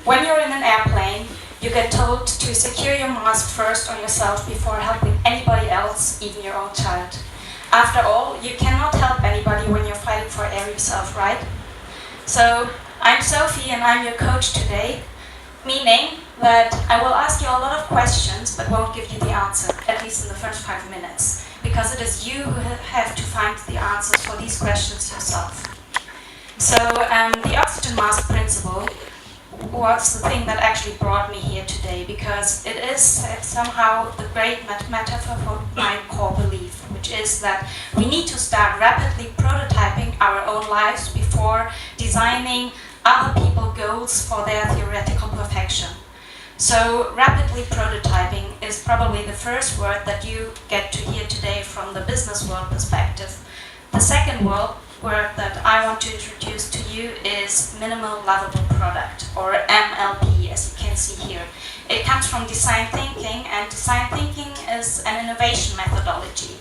When you're in an airplane, you get told to secure your mask first on yourself before helping anybody else, even your own child. After all, you cannot help anybody when you're fighting for air yourself, right? So, I'm Sophie and I'm your coach today, meaning that I will ask you a lot of questions but won't give you the answer, at least in the first 5 minutes, because it is you who have to find the answers for these questions yourself. So, the oxygen mask principle was the thing that actually brought me here today, because it is somehow the great metaphor for my core belief, which is that we need to start rapidly prototyping our own lives before designing other people's goals for their theoretical perfection. So rapidly prototyping is probably the first word that you get to hear today from the business world perspective. The second word that I want to introduce to you is minimal lovable product, or MLP, as you can see here. It comes from design thinking, and design thinking is an innovation methodology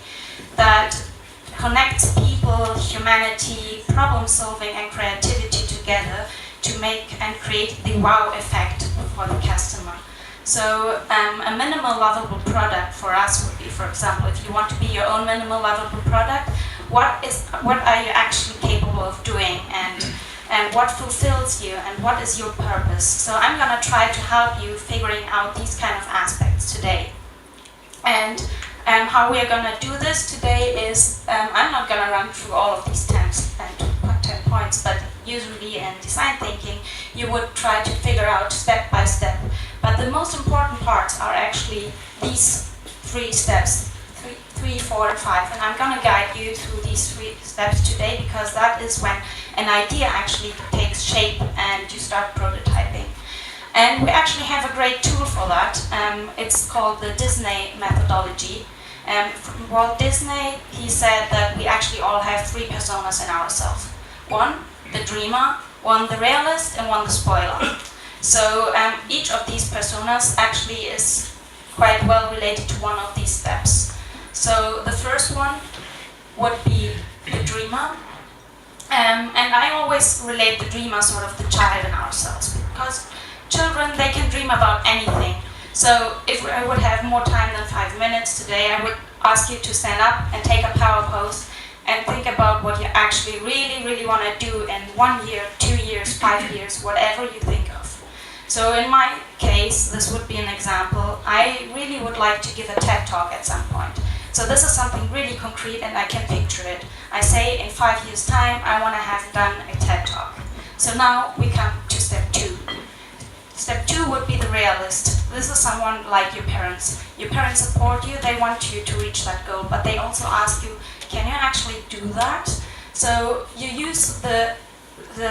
that connects people, humanity, problem solving and creativity together to make and create the wow effect for the customer. So a minimal lovable product for us would be, for example, if you want to be your own minimal lovable product, what are you actually capable of doing, and what fulfills you, and what is your purpose? So I'm going to try to help you figuring out these kind of aspects today. And how we are going to do this today is, I'm not going to run through all of these 10 points, but usually in design thinking you would try to figure out step by step. But the most important parts are actually these 3 steps. 3, 4, and 5, and I'm going to guide you through these 3 steps today, because that is when an idea actually takes shape and you start prototyping. And we actually have a great tool for that. It's called the Disney methodology. From Walt Disney, he said that we actually all have 3 personas in ourselves. 1, the dreamer, 1, the realist, and 1, the spoiler. So each of these personas actually is quite well related to one of these steps. So the first one would be the dreamer, and I always relate the dreamer sort of the child in ourselves, because children, they can dream about anything. So if I would have more time than 5 minutes today, I would ask you to stand up and take a power pose and think about what you actually really want to do in 1 year, 2 years, 5 years, whatever you think of. So in my case, this would be an example. I really would like to give a TED talk at some point. So this is something really concrete and I can picture it. I say in 5 years' time, I want to have done a TED talk. So now we come to step 2. Step 2 would be the realist. This is someone like your parents. Your parents support you, they want you to reach that goal, but they also ask you, can you actually do that? So you use the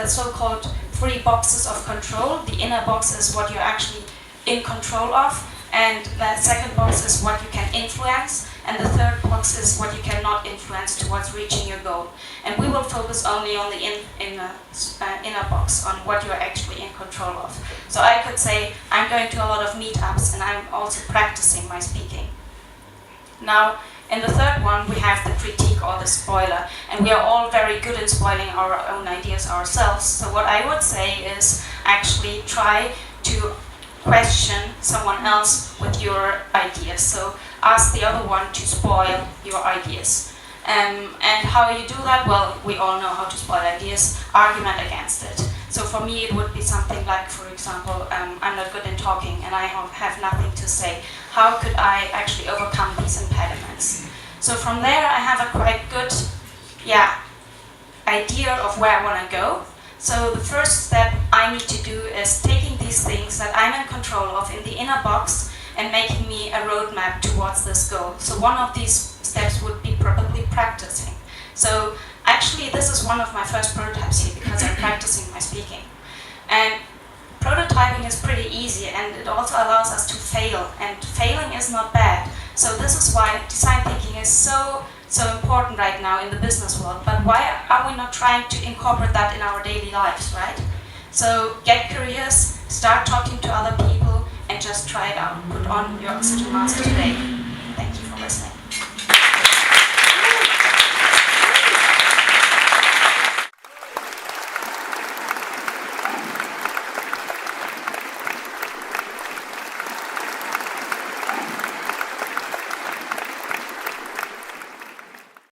so-called 3 boxes of control. The inner box is what you're actually in control of, and the second box is what you can influence, and the third box is what you cannot influence towards reaching your goal. And we will focus only on the inner box, on what you're actually in control of. So I could say, I'm going to a lot of meetups and I'm also practicing my speaking. Now, in the third one, we have the critique or the spoiler, and we are all very good in spoiling our own ideas ourselves. So what I would say is actually try to question someone else with your ideas. So ask the other one to spoil your ideas. And how you do that? Well, we all know how to spoil ideas. Argument against it. So for me, it would be something like, for example, I'm not good in talking and I have nothing to say. How could I actually overcome these impediments? So from there, I have a quite good, idea of where I want to go. So the first step I need to do is taking these things that I'm in control of in the inner box and making me a roadmap towards this goal. So one of these steps would be probably practicing. So actually this is one of my first prototypes here because I'm practicing my speaking. And prototyping is pretty easy and it also allows us to fail, and failing is not bad. So this is why design thinking is so important right now in the business world. But why are we not trying to incorporate that in our daily lives, right? So get curious, start talking to other people, and just try it out. Put on your oxygen mask today.